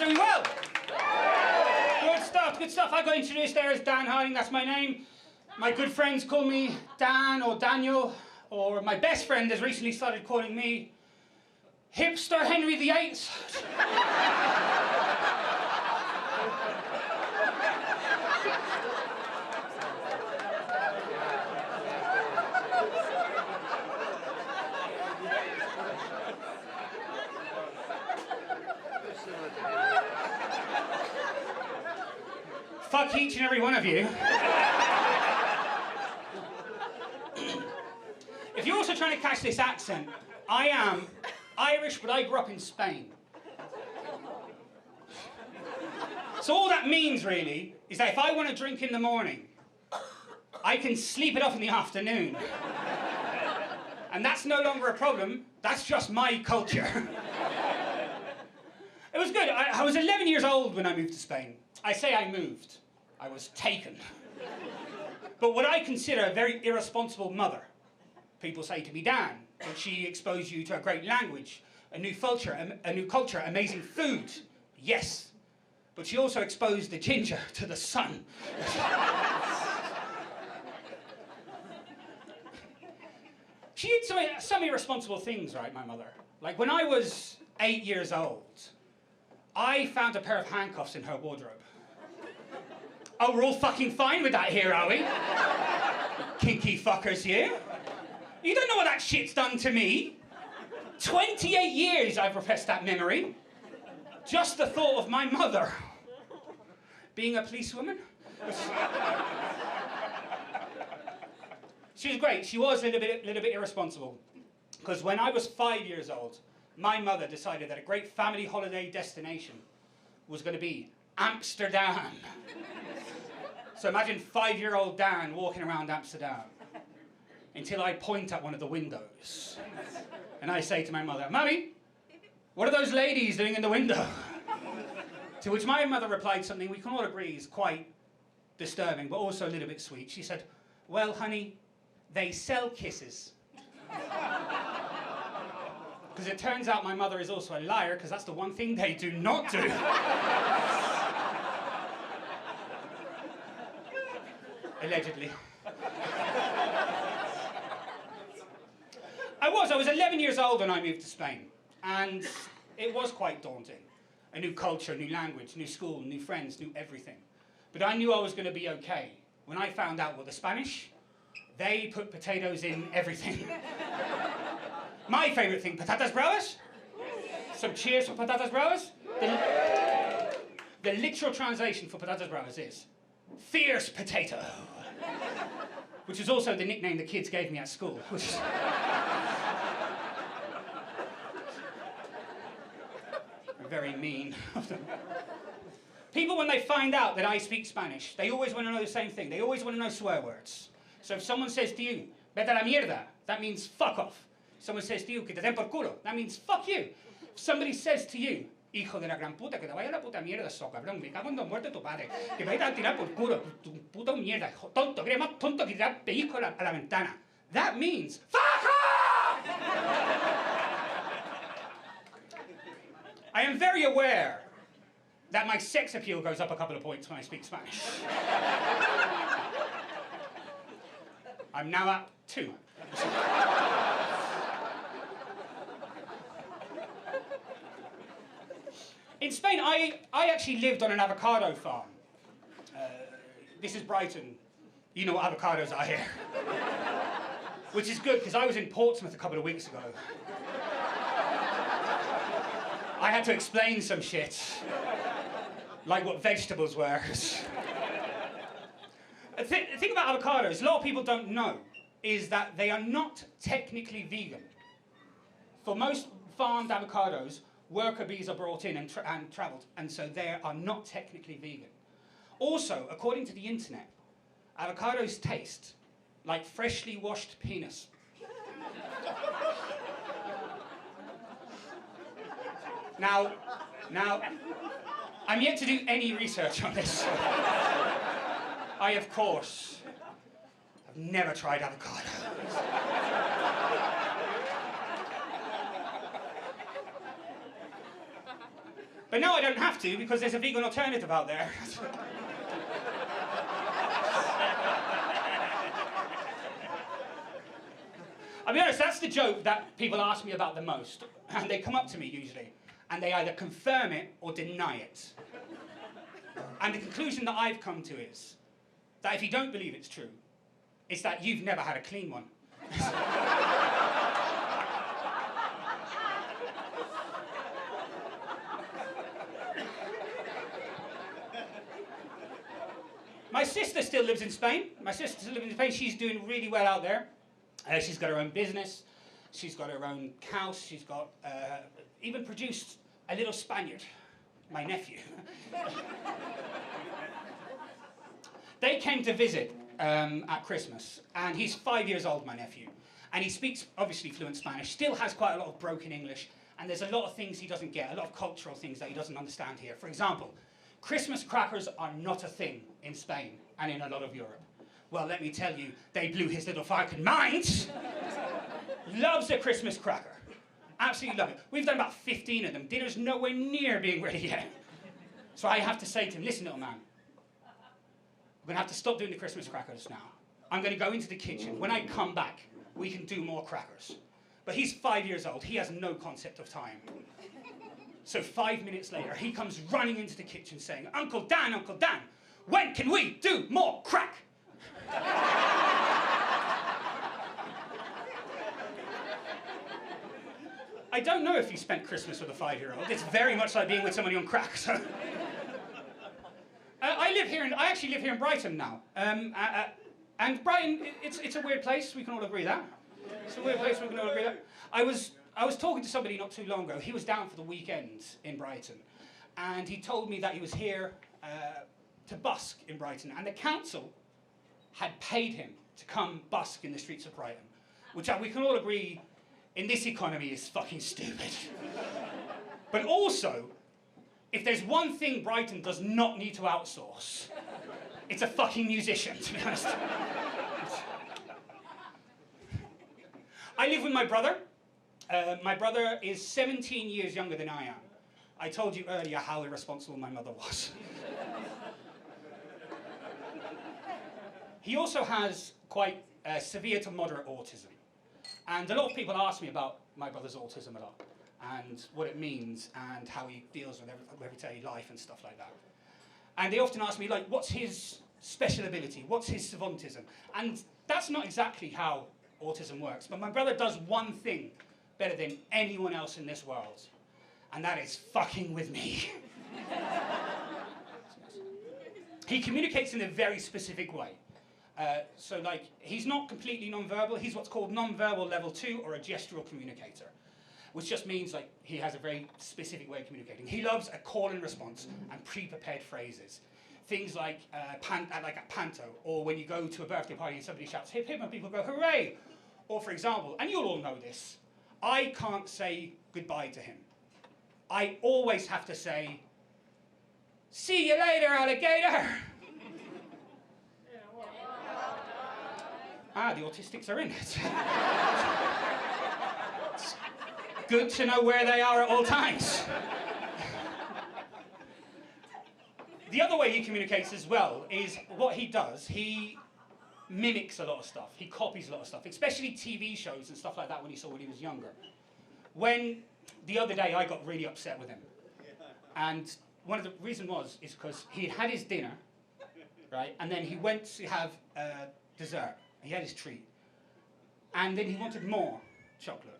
doing well. Good stuff, good stuff. I got introduced there as Dan Harding, that's my name. My good friends call me Dan or Daniel, or my best friend has recently started calling me Hipster Henry VIII. Fuck each and every one of you. If you're also trying to catch this accent, I am Irish, but I grew up in Spain. So all that means, really, is that if I want to drink in the morning, I can sleep it off in the afternoon. And that's no longer a problem, that's just my culture. It was good. I was 11 years old when I moved to Spain. I say I moved. I was taken. But what I consider a very irresponsible mother. People say to me, Dan, but she exposed you to a great language, a new culture, amazing food. Yes, but she also exposed the ginger to the sun. She did some irresponsible things, right, my mother. Like when I was 8 years old, I found a pair of handcuffs in her wardrobe. Oh, we're all fucking fine with that here, are we? Kinky fuckers, you. You don't know what that shit's done to me. 28 years I've repressed that memory. Just the thought of my mother being a policewoman. She was great. She was a little bit irresponsible. Because when I was 5 years old, my mother decided that a great family holiday destination was going to be Amsterdam. So imagine 5-year-old Dan walking around Amsterdam until I point at one of the windows. And I say to my mother, Mummy, what are those ladies doing in the window? To which my mother replied something we can all agree is quite disturbing, but also a little bit sweet. She said, well, honey, they sell kisses. Because it turns out my mother is also a liar, because that's the one thing they do not do. Allegedly. I was 11 years old when I moved to Spain, and it was quite daunting. A new culture, new language, new school, new friends, new everything. But I knew I was going to be okay when I found out, well, the Spanish, they put potatoes in everything. My favourite thing, patatas bravas? Some cheers for patatas bravas? The literal translation for patatas bravas is fierce potato. Which is also the nickname the kids gave me at school. Very mean of them. People, when they find out that I speak Spanish, they always want to know the same thing. They always want to know swear words. So if someone says to you, vete a la mierda, that means fuck off. Someone says to you, que te den por culo, that means fuck you. If somebody says to you, hijo de la gran puta, que te vaya a la puta mierda, so cabrón, me cago en dos muertos tu padre, que me vaya a tirar por culo, tu puta mierda, tonto, que eres más tonto que tirar pellizco a la ventana. That means, fuck off! I am very aware that my sex appeal goes up a couple of points when I speak Spanish. I'm now at 2. In Spain, I actually lived on an avocado farm. This is Brighton. You know what avocados are here. Which is good, because I was in Portsmouth a couple of weeks ago. I had to explain some shit. Like what vegetables were. The thing about avocados, a lot of people don't know, is that they are not technically vegan. For most farmed avocados, worker bees are brought in and travelled, and so they are not technically vegan. Also, according to the internet, avocados taste like freshly washed penis. Now, I'm yet to do any research on this. I, of course, have never tried avocados. But now I don't have to because there's a vegan alternative out there. I'll be honest, that's the joke that people ask me about the most. And they come up to me usually, and they either confirm it or deny it. And the conclusion that I've come to is that if you don't believe it's true, it's that you've never had a clean one. My sister still lives in Spain. She's doing really well out there. She's got her own business. She's got her own house. She's got even produced a little Spaniard, my nephew. They came to visit at Christmas, and he's 5 years old, my nephew. And he speaks, obviously, fluent Spanish, still has quite a lot of broken English, and there's a lot of things he doesn't get, a lot of cultural things that he doesn't understand here. For example, Christmas crackers are not a thing in Spain and in a lot of Europe. Well, let me tell you, they blew his little fucking mind. Loves a Christmas cracker. Absolutely love it. We've done about 15 of them. Dinner's nowhere near being ready yet. So I have to say to him, listen, little man, we're going to have to stop doing the Christmas crackers now. I'm going to go into the kitchen. When I come back, we can do more crackers. But he's 5 years old. He has no concept of time. So 5 minutes later, he comes running into the kitchen saying, Uncle Dan, when can we do more crack? I don't know if you spent Christmas with a 5-year-old. It's very much like being with somebody on crack. So. I actually live here in Brighton now. And Brighton, it's a weird place. We can all agree that. It's a weird place. We can all agree that. I was talking to somebody not too long ago. He was down for the weekend in Brighton, and he told me that he was here to busk in Brighton, and the council had paid him to come busk in the streets of Brighton, which we can all agree in this economy is fucking stupid. But also, if there's one thing Brighton does not need to outsource, it's a fucking musician, to be honest. I live with my brother. My brother is 17 years younger than I am. I told you earlier how irresponsible my mother was. He also has quite severe to moderate autism. And a lot of people ask me about my brother's autism a lot, and what it means, and how he deals with everyday life and stuff like that. And they often ask me, like, what's his special ability? What's his savantism? And that's not exactly how autism works. But my brother does one thing better than anyone else in this world, and that is fucking with me. He communicates in a very specific way. So, like, he's not completely non-verbal. He's what's called non-verbal level 2, or a gestural communicator, which just means, like, he has a very specific way of communicating. He loves a call and response and pre-prepared phrases. Things like like a panto, or when you go to a birthday party and somebody shouts hip hip and people go hooray. Or, for example, and you'll all know this, I can't say goodbye to him. I always have to say, see you later, alligator. The autistics are in it. It's good to know where they are at all times. The other way he communicates as well is what he does. He mimics a lot of stuff. He copies a lot of stuff, especially TV shows and stuff like that when he was younger. The other day I got really upset with him. And one of the reasons is because he had his dinner, right? And then he went to have dessert. He had his treat. And then he wanted more chocolate.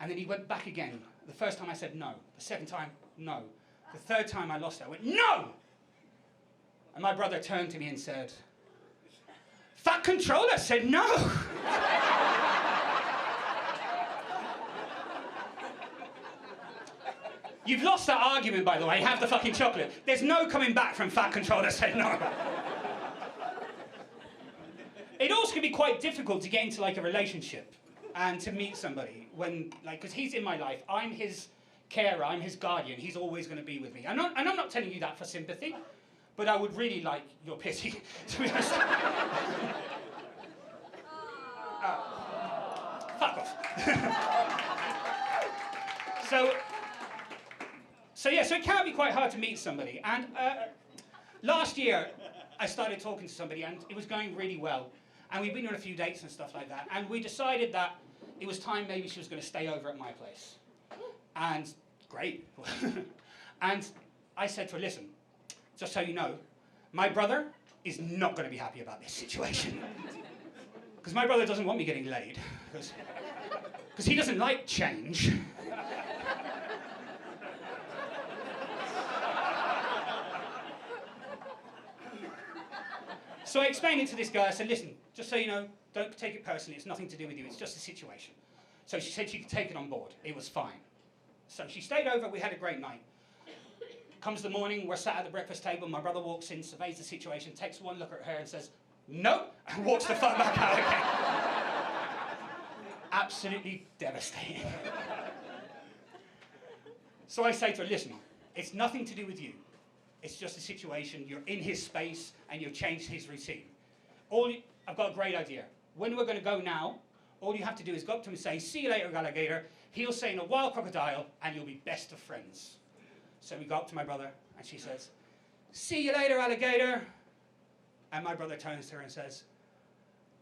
And then he went back again. The first time I said no. The second time, no. The third time I lost it, I went, no! And my brother turned to me and said, Fat Controller said no! You've lost that argument, by the way. Have the fucking chocolate. There's no coming back from Fat Controller said no. It also can be quite difficult to get into, like, a relationship and to meet somebody when, like, because he's in my life. I'm his carer, I'm his guardian. He's always going to be with me. And I'm not telling you that for sympathy, but I would really like your pity, to be honest. Fuck off. So yeah, so it can be quite hard to meet somebody. And last year, I started talking to somebody, and it was going really well. And we'd been on a few dates and stuff like that. And we decided that it was time maybe she was going to stay over at my place. And great. And I said to her, listen, just so you know, my brother is not going to be happy about this situation. Because my brother doesn't want me getting laid. Because he doesn't like change. So I explained it to this guy. I said, listen, just so you know, don't take it personally. It's nothing to do with you. It's just a situation. So she said she could take it on board. It was fine. So she stayed over. We had a great night. Comes the morning. We're sat at the breakfast table. My brother walks in, surveys the situation, takes one look at her and says, nope, and walks the fuck back out again. Absolutely devastating. So I say to her, listen, it's nothing to do with you. It's just a situation. You're in his space and you've changed his routine. I've got a great idea. When we're going to go now, all you have to do is go up to him and say, see you later, alligator. He'll say in a wild crocodile, and you'll be best of friends. So we go up to my brother, and she says, see you later, alligator. And my brother turns to her and says,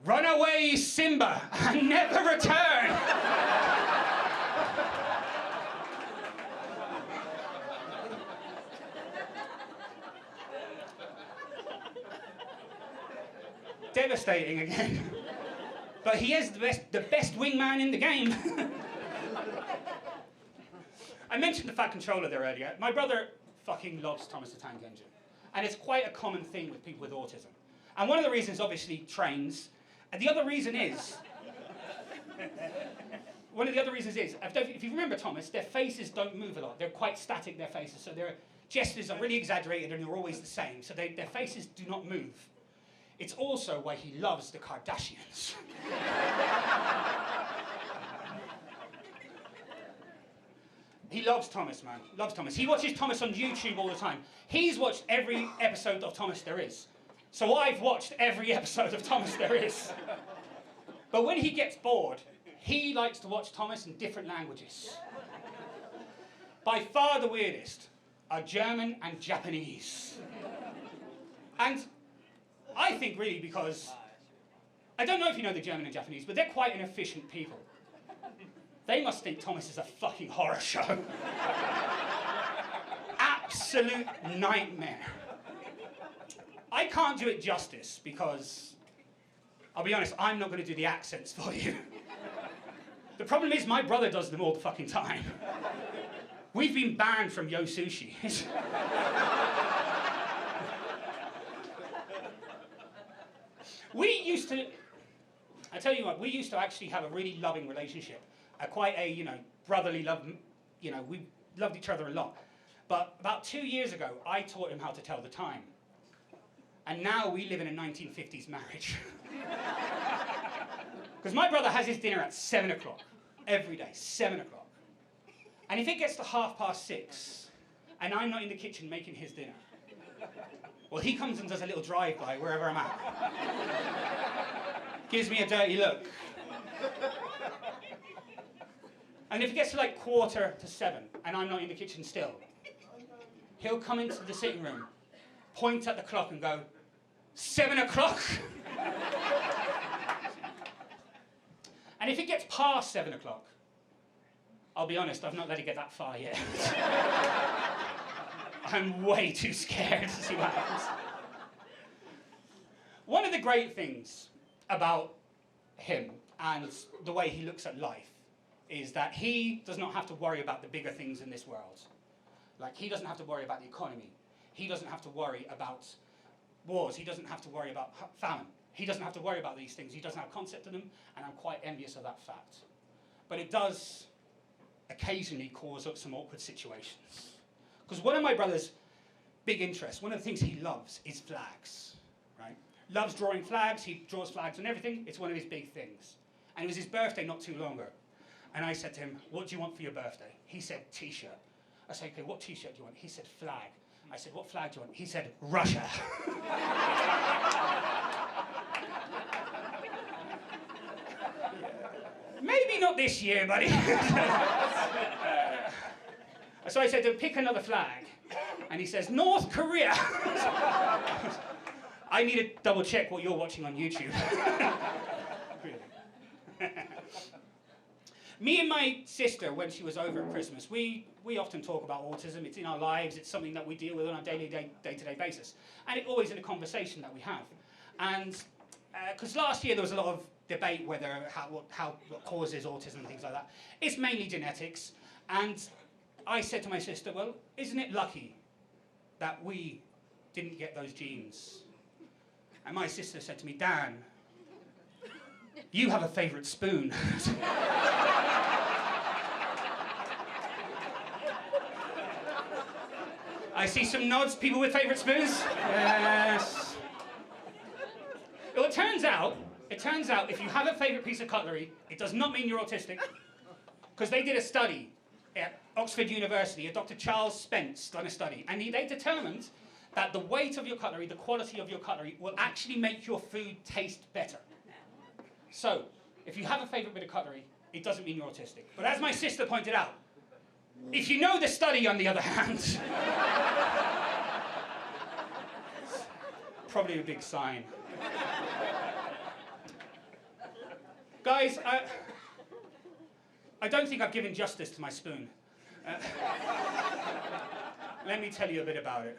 run away, Simba, and never return. Devastating again. But he is the best wingman in the game. I mentioned the Fat Controller there earlier. My brother fucking loves Thomas the Tank Engine. And it's quite a common thing with people with autism. And one of the reasons, obviously, trains. And the other reason is... one of the other reasons is, if you remember Thomas, their faces don't move a lot. They're quite static, their faces. So their gestures are really exaggerated and they're always the same. So their faces do not move. It's also why he loves the Kardashians. He loves Thomas, man. Loves Thomas. He watches Thomas on YouTube all the time. He's watched every episode of Thomas there is. So I've watched every episode of Thomas there is. But when he gets bored, he likes to watch Thomas in different languages. By far the weirdest are German and Japanese. And I think really because, I don't know if you know the German and Japanese, but they're quite inefficient people. They must think Thomas is a fucking horror show. Absolute nightmare. I can't do it justice because, I'll be honest, I'm not going to do the accents for you. The problem is my brother does them all the fucking time. We've been banned from Yo Sushi. We used to, I tell you what, we used to actually have a really loving relationship. Quite a, brotherly love, we loved each other a lot. But about 2 years ago, I taught him how to tell the time. And now we live in a 1950s marriage. Because my brother has his dinner at 7 o'clock. Every day, 7 o'clock. And if it gets to 6:30, and I'm not in the kitchen making his dinner, well, he comes and does a little drive-by wherever I'm at. Gives me a dirty look. And if it gets to 7:15, and I'm not in the kitchen still, he'll come into the sitting room, point at the clock and go, 7 o'clock? And if it gets past 7 o'clock, I'll be honest, I've not let it get that far yet. I'm way too scared to see what happens. One of the great things about him and the way he looks at life is that he does not have to worry about the bigger things in this world. Like, he doesn't have to worry about the economy. He doesn't have to worry about wars. He doesn't have to worry about famine. He doesn't have to worry about these things. He doesn't have a concept of them, and I'm quite envious of that fact. But it does occasionally cause up some awkward situations. Because one of my brother's big interests, one of the things he loves is flags, right? Loves drawing flags. He draws flags and everything. It's one of his big things. And it was his birthday not too long ago. And I said to him, what do you want for your birthday? He said, T-shirt. I said, okay, what T-shirt do you want? He said, flag. I said, what flag do you want? He said, Russia. Maybe not this year, buddy. So I said to him, pick another flag. And he says, North Korea. I need to double check what you're watching on YouTube. Me and my sister, when she was over at Christmas, we often talk about autism. It's in our lives. It's something that we deal with on a day-to-day basis. And it's always in a conversation that we have. And because last year there was a lot of debate whether what causes autism and things like that. It's mainly genetics. And I said to my sister, well, isn't it lucky that we didn't get those genes? And my sister said to me, Dan, you have a favourite spoon. I see some nods, people with favourite spoons. Yes. Well, it turns out if you have a favourite piece of cutlery, it does not mean you're autistic. Because they did a study at Oxford University, Dr. Charles Spence done a study, and they determined that the weight of your cutlery, the quality of your cutlery, will actually make your food taste better. So, if you have a favourite bit of cutlery, it doesn't mean you're autistic. But as my sister pointed out, if you know the study, on the other hand, probably a big sign. Guys, I don't think I've given justice to my spoon. Let me tell you a bit about it.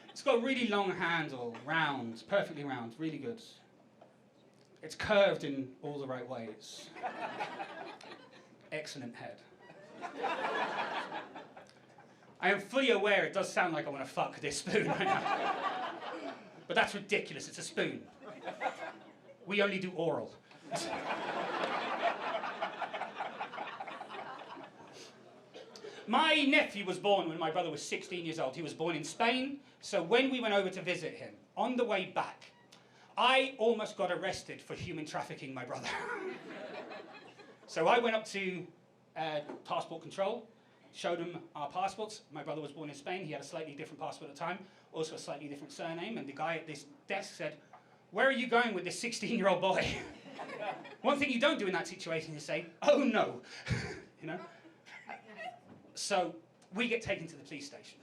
It's got a really long handle, round, perfectly round, really good. It's curved in all the right ways. Excellent head. I am fully aware it does sound like I want to fuck this spoon right now. But that's ridiculous, it's a spoon. We only do oral. My nephew was born when my brother was 16 years old. He was born in Spain, so when we went over to visit him, on the way back, I almost got arrested for human trafficking my brother. So I went up to passport control, showed him our passports. My brother was born in Spain. He had a slightly different passport at the time, also a slightly different surname. And the guy at this desk said, "Where are you going with this 16-year-old boy?" One thing you don't do in that situation is say, "Oh no," you know? So we get taken to the police station.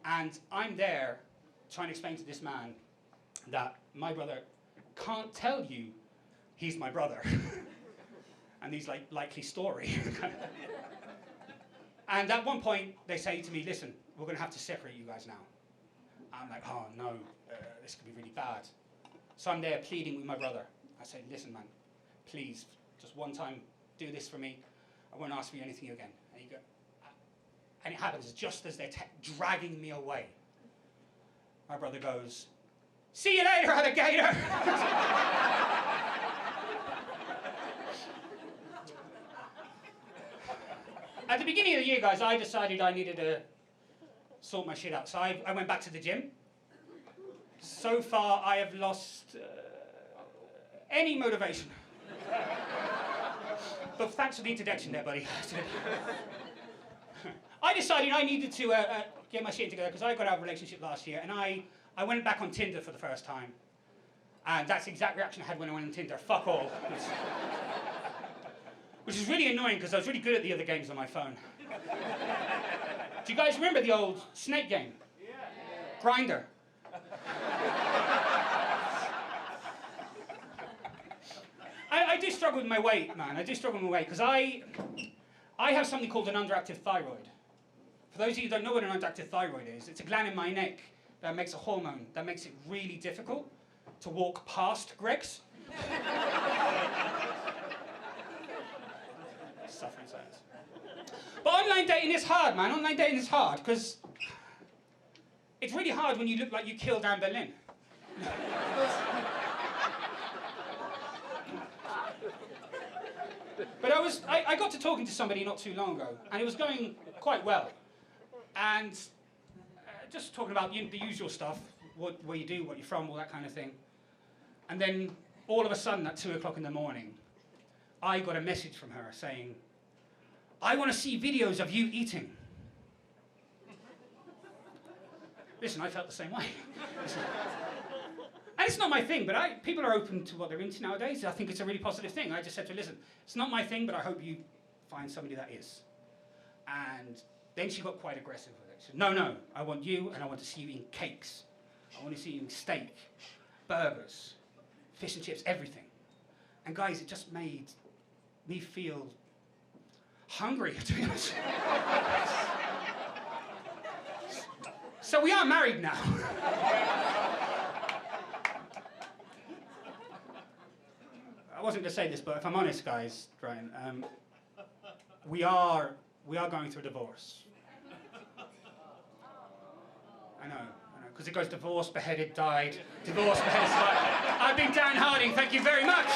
And I'm there trying to explain to this man that my brother can't tell you he's my brother. And he's like, likely story. And at one point, they say to me, "Listen, we're going to have to separate you guys now." I'm like, "Oh no, this could be really bad." So I'm there pleading with my brother. I say, "Listen, man, please, just one time, do this for me. I won't ask for you anything again." And you go, and it happens just as they're dragging me away. My brother goes, "See you later, alligator." At the beginning of the year, guys, I decided I needed to sort my shit out. So I went back to the gym. So far, I have lost any motivation. But thanks for the introduction there, buddy. I decided I needed to get my shit together because I got out of a relationship last year, and I went back on Tinder for the first time. And that's the exact reaction I had when I went on Tinder. Fuck all. Which is really annoying because I was really good at the other games on my phone. Do you guys remember the old snake game? Yeah. Grinder. I do struggle with my weight, man. I do struggle with my weight because I have something called an underactive thyroid. For those of you who don't know what an underactive thyroid is, it's a gland in my neck that makes a hormone that makes it really difficult to walk past Greg's. Suffering silence. But online dating is hard, man. Online dating is hard because it's really hard when you look like you killed Anne Boleyn. But I got to talking to somebody not too long ago, and it was going quite well. And just talking about the usual stuff, what you do, what you're from, all that kind of thing. And then all of a sudden at 2 o'clock in the morning, I got a message from her saying, "I want to see videos of you eating." Listen, I felt the same way. And it's not my thing, but people are open to what they're into nowadays. I think it's a really positive thing. I just said to her, "Listen, it's not my thing, but I hope you find somebody that is. And then she got quite aggressive with it. She said, no, I want you, and I want to see you eating cakes. I want to see you eating steak, burgers, fish and chips, everything. And guys, it just made me feel hungry, to be honest. So we are married now. I wasn't going to say this, but if I'm honest, guys, Ryan, we are going through a divorce. I know, because it goes divorce, beheaded, died, divorce, beheaded, died. I've been Dan Harding, thank you very much.